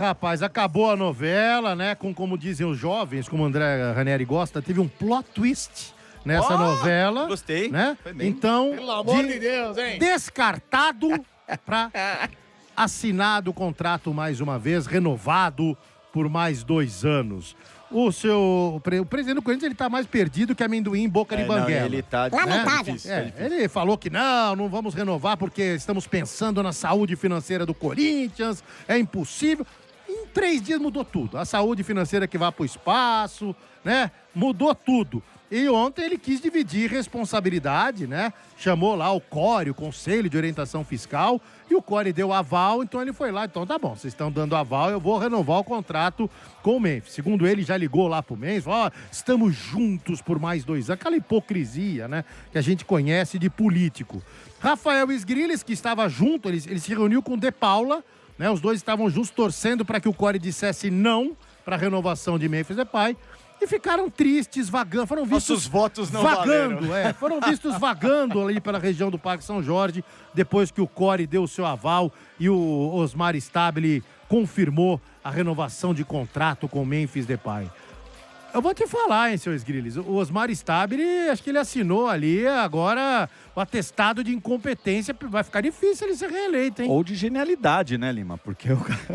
rapaz, acabou a novela, né? Como dizem os jovens, como o André Ranieri gosta, teve um plot twist nessa novela. Gostei. Né? Foi bem. Então, Pelo amor de Deus, hein? descartado pra assinado o contrato mais uma vez, renovado por mais 2 anos. O presidente do Corinthians, ele tá mais perdido que amendoim em boca de banguela. Ele tá Lamentável. Ele falou que não vamos renovar porque estamos pensando na saúde financeira do Corinthians, é impossível. Em 3 dias mudou tudo. A saúde financeira que vai pro espaço, né? Mudou tudo. E ontem ele quis dividir responsabilidade, né? Chamou lá o CORE, o Conselho de Orientação Fiscal, e o CORE deu aval, então ele foi lá. Então tá bom, vocês estão dando aval, eu vou renovar o contrato com o Memphis. Segundo ele, já ligou lá pro Memphis, falou, estamos juntos por mais 2 anos. Aquela hipocrisia, né? Que a gente conhece de político. Rafael Sgrilles, que estava junto, ele se reuniu com o De Paula, né? Os dois estavam juntos torcendo para que o CORE dissesse não para a renovação de Memphis Depay. E ficaram tristes, vagando, foram vistos... Nossos votos não vagando, valeram. foram vistos vagando ali pela região do Parque São Jorge, depois que o CORE deu o seu aval e o Osmar Stabile confirmou a renovação de contrato com o Memphis Depay. Eu vou te falar, hein, seu Sgrilles, o Osmar Stabile, acho que ele assinou ali agora o atestado de incompetência, vai ficar difícil ele ser reeleito, hein? Ou de genialidade, né, Lima? Porque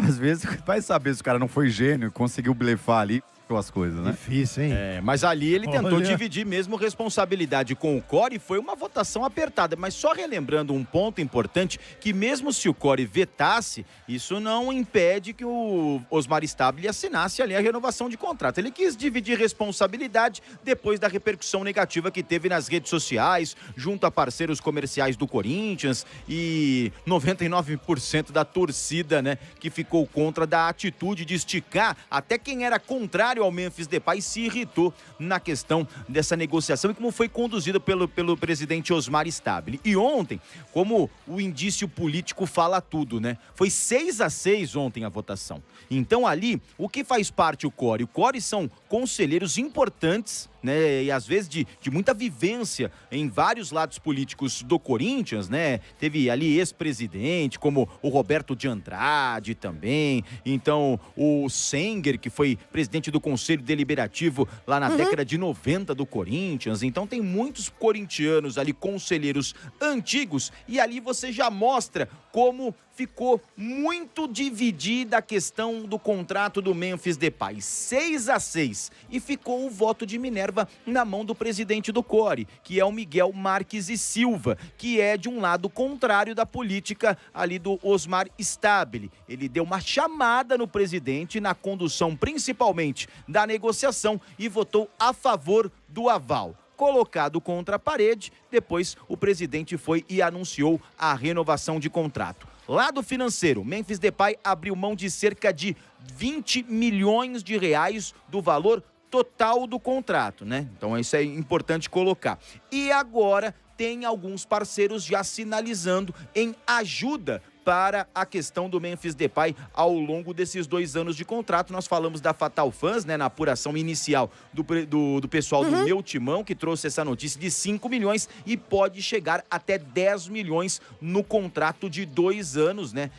às vezes vai saber se o cara não foi gênio e conseguiu blefar ali as coisas, né? Difícil, hein? Mas ali ele tentou Olha. dividir mesmo responsabilidade com o CORE e foi uma votação apertada. Mas só relembrando um ponto importante, que mesmo se o CORE vetasse, isso não impede que o Osmar Stabile assinasse ali a renovação de contrato. Ele quis dividir responsabilidade depois da repercussão negativa que teve nas redes sociais, junto a parceiros comerciais do Corinthians e 99% da torcida, né, que ficou contra da atitude de esticar. Até quem era contrário ao Memphis Depay se irritou na questão dessa negociação e como foi conduzida pelo presidente Osmar Stabile. E ontem, como o indício político fala tudo, né? Foi 6-6 ontem a votação. Então ali, o que faz parte o CORE? O CORE são conselheiros importantes, né, e às vezes de muita vivência em vários lados políticos do Corinthians, né? Teve ali ex-presidente, como o Roberto de Andrade também, então o Senger, que foi presidente do Conselho Deliberativo lá na década de 90 do Corinthians, então tem muitos corintianos ali, conselheiros antigos, e ali você já mostra como ficou muito dividida a questão do contrato do Memphis Depay, 6-6, e ficou o voto de Minerva na mão do presidente do CORE, que é o Miguel Marques e Silva, que é de um lado contrário da política ali do Osmar Stabile. Ele deu uma chamada no presidente na condução principalmente da negociação e votou a favor do aval. Colocado contra a parede, depois o presidente foi e anunciou a renovação de contrato. Lado financeiro, Memphis Depay abriu mão de cerca de 20 milhões de reais do valor total do contrato, né? Então isso é importante colocar. E agora tem alguns parceiros já sinalizando em ajuda para a questão do Memphis Depay ao longo desses 2 anos de contrato. Nós falamos da Fatal Fans, né, na apuração inicial do pessoal do Meu Timão, que trouxe essa notícia de 5 milhões e pode chegar até 10 milhões no contrato de 2 anos, né,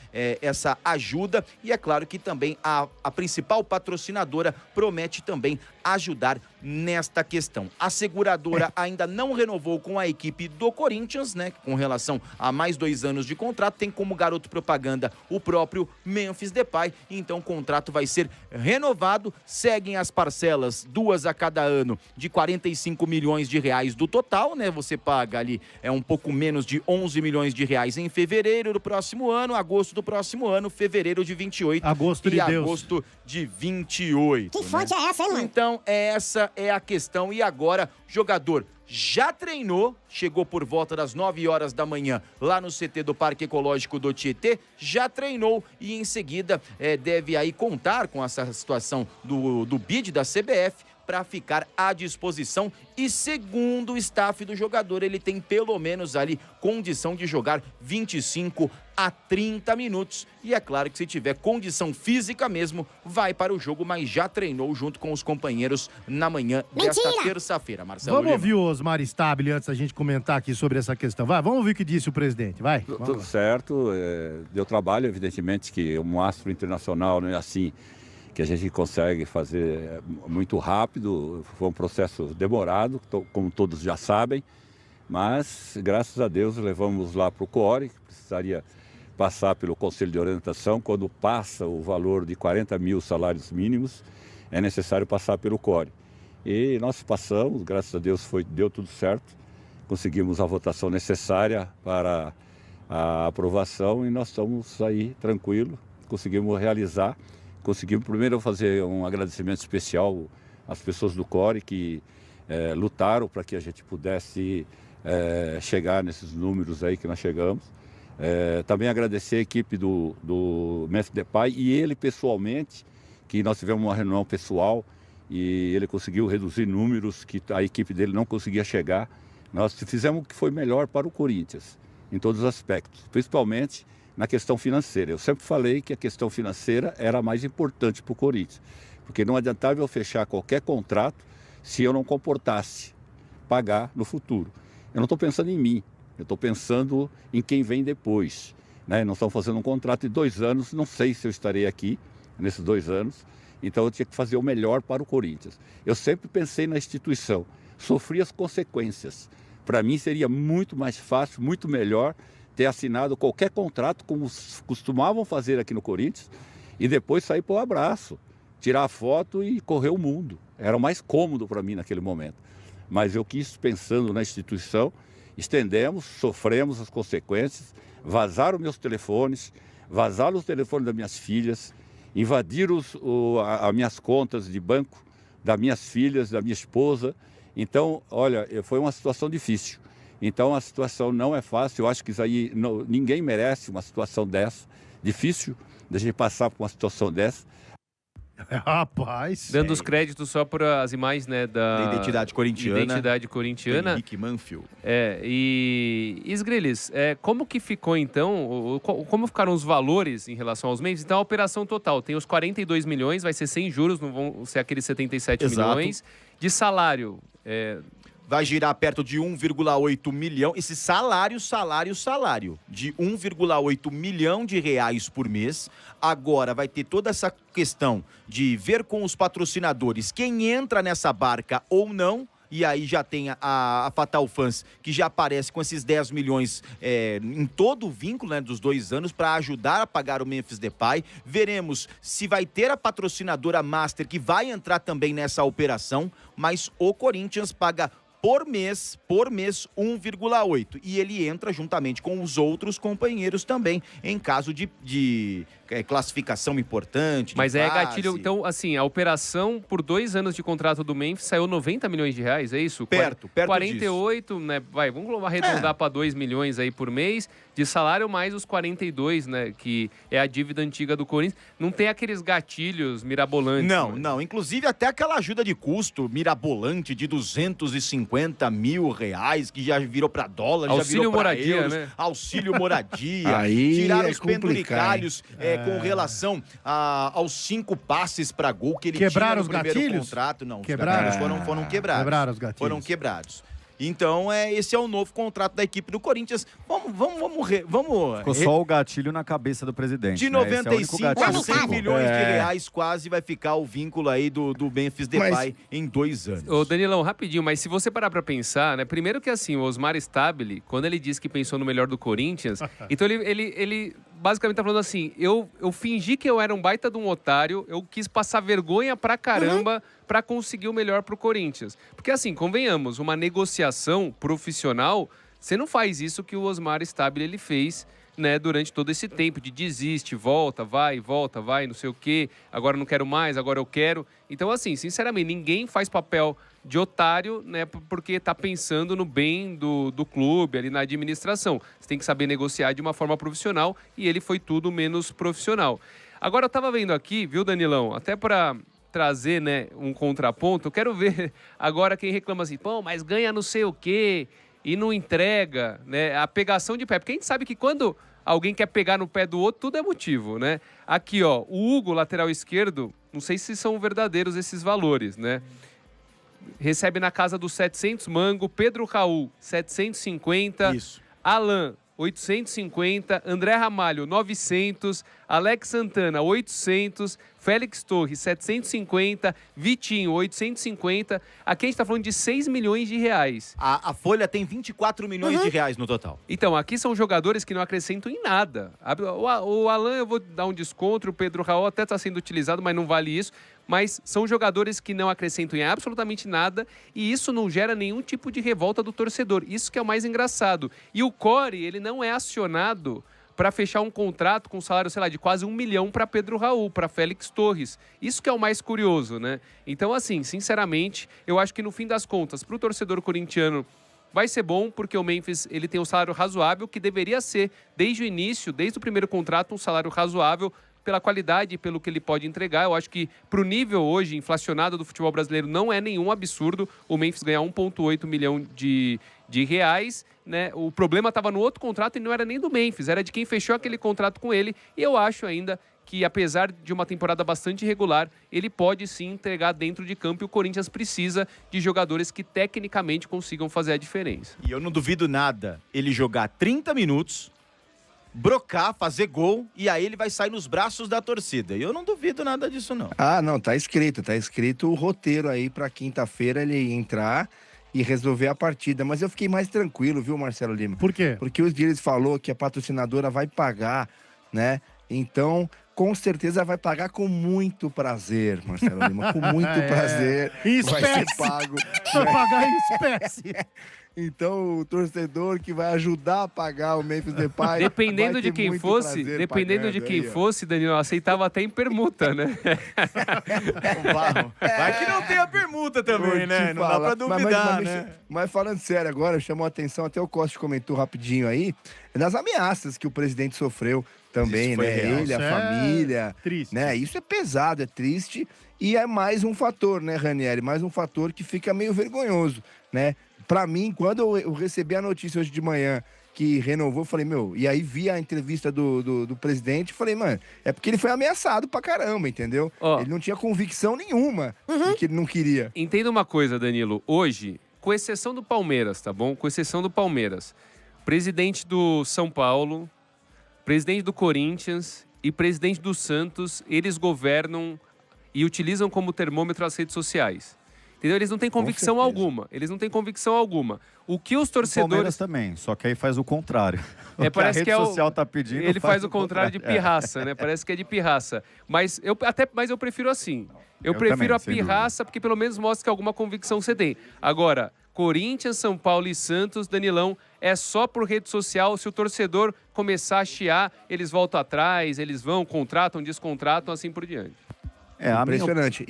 essa ajuda. E é claro que também a principal patrocinadora promete também ajudar nesta questão. A seguradora ainda não renovou com a equipe do Corinthians, né, com relação a mais 2 anos de contrato, tem como garoto propaganda o próprio Memphis Depay, então o contrato vai ser renovado, seguem as parcelas, 2 a cada ano, de 45 milhões de reais do total, né, você paga ali um pouco menos de 11 milhões de reais em fevereiro do próximo ano, agosto do próximo ano, fevereiro de 28 agosto e agosto de 28. Que fonte é essa, hein, mano? Então, essa é a questão. E agora, jogador já treinou, chegou por volta das 9 horas da manhã lá no CT do Parque Ecológico do Tietê, já treinou e em seguida deve aí contar com essa situação do bid da CBF para ficar à disposição. E segundo o staff do jogador, ele tem pelo menos ali condição de jogar 25 a 30 minutos. E é claro que se tiver condição física mesmo, vai para o jogo, mas já treinou junto com os companheiros na manhã desta terça-feira, Marcelo Vamos Lima. ouvir o Osmar Stabile antes da gente comentar aqui sobre essa questão. Vai, vamos ouvir o que disse o presidente, vai. Tudo certo, deu trabalho, evidentemente, que um astro internacional não é assim que a gente consegue fazer muito rápido, foi um processo demorado, como todos já sabem, mas graças a Deus levamos lá para o CORE, que precisaria passar pelo Conselho de Orientação. Quando passa o valor de 40 mil salários mínimos, é necessário passar pelo CORE. E nós passamos, graças a Deus deu tudo certo, conseguimos a votação necessária para a aprovação e nós estamos aí tranquilos, conseguimos realizar. Conseguimos primeiro fazer um agradecimento especial às pessoas do CORE que lutaram para que a gente pudesse chegar nesses números aí que nós chegamos. Também agradecer a equipe do Memphis Depay e ele pessoalmente, que nós tivemos uma reunião pessoal e ele conseguiu reduzir números que a equipe dele não conseguia chegar. Nós fizemos o que foi melhor para o Corinthians, em todos os aspectos, principalmente na questão financeira. Eu sempre falei que a questão financeira era a mais importante para o Corinthians, porque não adiantava eu fechar qualquer contrato se eu não comportasse pagar no futuro. Eu não estou pensando em mim, eu estou pensando em quem vem depois, né? Nós estamos fazendo um contrato de 2 anos, não sei se eu estarei aqui nesses 2 anos, então eu tinha que fazer o melhor para o Corinthians. Eu sempre pensei na instituição, sofri as consequências. Para mim seria muito mais fácil, muito melhor ter assinado qualquer contrato como costumavam fazer aqui no Corinthians e depois sair para o abraço, tirar a foto e correr o mundo. Era o mais cômodo para mim naquele momento. Mas eu quis, pensando na instituição, estendemos, sofremos as consequências, vazaram meus telefones, vazaram os telefones das minhas filhas, invadiram as minhas contas de banco das minhas filhas, da minha esposa. Então, olha, foi uma situação difícil. Então a situação não é fácil, eu acho que isso aí ninguém merece uma situação dessa, difícil da gente passar por uma situação dessa. Rapaz. Dando os créditos só para as imagens, né, da identidade corintiana. Henrique Manfield. E Sgrelis, como que ficou então, como ficaram os valores em relação aos meses? Então a operação total tem os 42 milhões, vai ser sem juros, não vão ser aqueles 77 milhões. De salário, vai girar perto de 1,8 milhão. Esse salário de 1,8 milhão de reais por mês. Agora vai ter toda essa questão de ver com os patrocinadores quem entra nessa barca ou não. E aí já tem a Fatal Fans, que já aparece com esses 10 milhões em todo o vínculo, né, dos 2 anos, para ajudar a pagar o Memphis Depay. Veremos se vai ter a patrocinadora Master, que vai entrar também nessa operação, mas o Corinthians paga por mês 1,8. E ele entra juntamente com os outros companheiros também, em caso de classificação importante. Mas fase. Gatilho, então, assim, a operação por 2 anos de contrato do Memphis saiu 90 milhões de reais, é isso? Perto 48, disso. Né? Vamos arredondar para 2 milhões aí por mês de salário, mais os 42, né? Que é a dívida antiga do Corinthians. Não tem aqueles gatilhos mirabolantes. Não. Inclusive até aquela ajuda de custo mirabolante de 250 mil reais, que já virou para dólar, já virou para euros. Né? Auxílio moradia. Aí tiraram é os penduricalhos com relação aos 5 passes para gol que ele Quebraram tinha no primeiro gatilhos? Contrato. Não, Quebraram? os gatilhos foram quebrados. Quebraram os gatilhos. Foram quebrados. Então, esse é o novo contrato da equipe do Corinthians. Vamos Ficou só o gatilho na cabeça do presidente. De né? 95 a 100 milhões de É. reais quase vai ficar o vínculo aí do Memphis Depay em 2 anos. Ô, Danilão, rapidinho, mas se você parar pra pensar, né? Primeiro que assim, o Osmar Stabile, quando ele disse que pensou no melhor do Corinthians, então ele basicamente tá falando assim, eu fingi que eu era um baita de um otário, eu quis passar vergonha pra caramba pra conseguir o melhor pro Corinthians. Porque assim, convenhamos, uma negociação profissional, você não faz isso que o Osmar Stabile ele fez, né, durante todo esse tempo de desiste, volta, vai, não sei o quê, agora não quero mais, agora eu quero. Então, assim, sinceramente, ninguém faz papel de otário, né, porque tá pensando no bem do clube, ali na administração. Você tem que saber negociar de uma forma profissional e ele foi tudo menos profissional. Agora, eu tava vendo aqui, viu, Danilão, até para trazer, né, um contraponto, eu quero ver agora quem reclama assim, pô, mas ganha não sei o quê e não entrega, né, a pegação de pé. Porque a gente sabe que quando alguém quer pegar no pé do outro, tudo é motivo, né? Aqui, ó, o Hugo, lateral esquerdo, não sei se são verdadeiros esses valores, né? Recebe na casa dos 700 mango, Pedro Raul, 750, Isso. Alan, 850, André Ramalho, 900, Alex Santana, 800, Félix Torres, 750, Vitinho, 850. Aqui a gente está falando de 6 milhões de reais. A Folha tem 24 milhões de reais no total. Então, aqui são jogadores que não acrescentam em nada. O Alan eu vou dar um desconto, o Pedro Raul até está sendo utilizado, mas não vale isso. Mas são jogadores que não acrescentam em absolutamente nada e isso não gera nenhum tipo de revolta do torcedor. Isso que é o mais engraçado. E o Core, ele não é acionado para fechar um contrato com salário, sei lá, de quase 1 milhão para Pedro Raul, para Félix Torres. Isso que é o mais curioso, né? Então, assim, sinceramente, eu acho que no fim das contas, para o torcedor corintiano, vai ser bom, porque o Memphis ele tem um salário razoável, que deveria ser, desde o início, desde o primeiro contrato, um salário razoável, pela qualidade e pelo que ele pode entregar. Eu acho que pro nível hoje inflacionado do futebol brasileiro não é nenhum absurdo o Memphis ganhar 1,8 milhão de reais, né? O problema estava no outro contrato e não era nem do Memphis, era de quem fechou aquele contrato com ele. E eu acho ainda que, apesar de uma temporada bastante irregular, ele pode sim entregar dentro de campo e o Corinthians precisa de jogadores que tecnicamente consigam fazer a diferença. E eu não duvido nada ele jogar 30 minutos, brocar, fazer gol, e aí ele vai sair nos braços da torcida. E eu não duvido nada disso, não. Ah, não, tá escrito o roteiro aí pra quinta-feira ele entrar e resolver a partida. Mas eu fiquei mais tranquilo, viu, Marcelo Lima? Por quê? Porque o Dias falou que a patrocinadora vai pagar, né? Então, com certeza vai pagar com muito prazer, Marcelo Lima. Com muito prazer. Em Vai ser espécie. pago. Vai pagar em espécie. Então, o torcedor que vai ajudar a pagar o Memphis Depay... Dependendo vai de ter quem muito fosse, prazer dependendo de pagando quem aí, ó. fosse, Danilo, eu aceitava até em permuta, né? Vai que não tem a permuta também, Vou né? te Não dá falar. pra duvidar, né? Mas falando sério agora, chamou a atenção, até o Costa comentou rapidinho aí, das ameaças que o presidente sofreu também, Isso foi né? real. Ele, a Isso é família, triste. né? Isso é pesado, é triste e é mais um fator, né, Ranieri? Mais um fator que fica meio vergonhoso, né? Pra mim, quando eu recebi a notícia hoje de manhã que renovou, eu falei, meu, e aí vi a entrevista do presidente, falei, mano, é porque ele foi ameaçado pra caramba, entendeu? Ó. Ele não tinha convicção nenhuma de que ele não queria. Entenda uma coisa, Danilo. Hoje, com exceção do Palmeiras, tá bom? Com exceção do Palmeiras, presidente do São Paulo, presidente do Corinthians e presidente do Santos, eles governam e utilizam como termômetro as redes sociais. Entendeu? Eles não têm convicção certeza. alguma. Eles não têm convicção alguma. O que os O Palmeiras torcedores... também, só que aí faz o contrário. É, O parece a que rede é o- social tá pedindo, Ele faz o contrário de contrário. pirraça, né? Parece que é de pirraça. Mas eu prefiro assim. Eu prefiro também, a sem pirraça porque pelo menos mostra que alguma convicção você tem. Agora, Corinthians, São Paulo e Santos, Danilão, é só por rede social. Se o torcedor começar a chiar, eles voltam atrás, eles vão, contratam, descontratam, assim por diante. É, a minha Impressionante.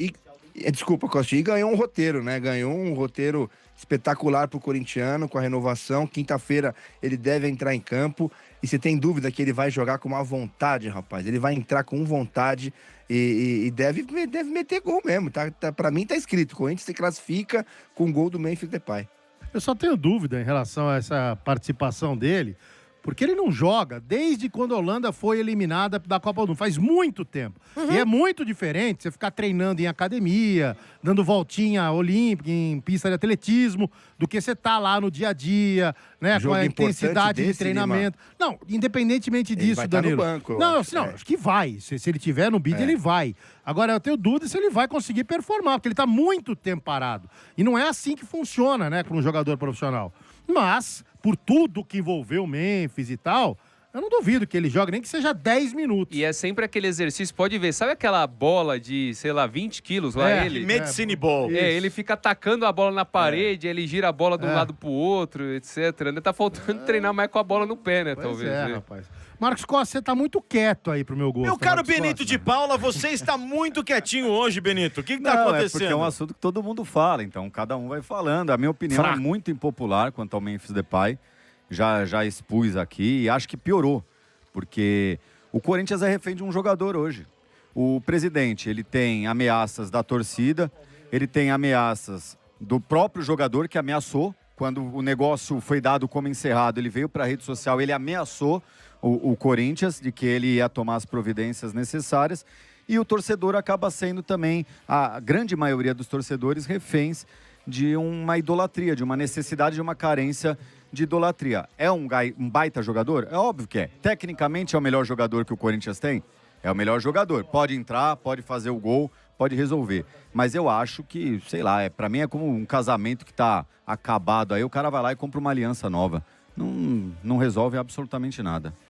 Desculpa, Costa, e ganhou um roteiro, né? Ganhou um roteiro espetacular pro corintiano com a renovação. Quinta-feira ele deve entrar em campo. E você tem dúvida que ele vai jogar com uma vontade, rapaz. Ele vai entrar com vontade e deve meter gol mesmo. Pra mim tá escrito. O Corinthians se classifica com o gol do Memphis Depay. Eu só tenho dúvida em relação a essa participação dele, porque ele não joga desde quando a Holanda foi eliminada da Copa do Mundo. Faz muito tempo. E é muito diferente você ficar treinando em academia, dando voltinha olímpica, em pista de atletismo, do que você tá lá no dia a dia, né? Jogo Com a importante intensidade de desse, treinamento. Não, independentemente Ele disso, vai tá no Danilo. banco, Não, eu assim, não, acho. acho que vai. Se ele tiver no bid, ele vai. Agora, eu tenho dúvida se ele vai conseguir performar, porque ele tá muito tempo parado. E não é assim que funciona, né, para um jogador profissional. Mas, por tudo que envolveu o Memphis e tal, eu não duvido que ele jogue, nem que seja 10 minutos. E é sempre aquele exercício, pode ver, sabe aquela bola de, sei lá, 20 quilos lá, É, ele... Medicine Ball. É, ele fica atacando a bola na parede, ele gira a bola de um lado pro outro, etc. Né? Tá faltando treinar mais com a bola no pé, né, Pois talvez. é, né? rapaz. Marcos Costa, você tá muito quieto aí pro meu gosto. Meu caro Marcos Benito Costa. de Paula, você está muito quietinho hoje, Benito. O que tá Não, acontecendo? é porque é um assunto que todo mundo fala, então cada um vai falando. A minha opinião é muito impopular quanto ao Memphis Depay. Já expus aqui e acho que piorou, porque o Corinthians é refém de um jogador hoje. O presidente, ele tem ameaças da torcida, ele tem ameaças do próprio jogador que ameaçou. Quando o negócio foi dado como encerrado, ele veio para a rede social, ele ameaçou o Corinthians, de que ele ia tomar as providências necessárias, e o torcedor acaba sendo também, a grande maioria dos torcedores, reféns de uma idolatria, de uma necessidade, de uma carência de idolatria. É um baita jogador? É óbvio que é. Tecnicamente é o melhor jogador que o Corinthians tem? É o melhor jogador. Pode entrar, pode fazer o gol, pode resolver. Mas eu acho que, sei lá, pra mim é como um casamento que tá acabado. Aí o cara vai lá e compra uma aliança nova. Não resolve absolutamente nada.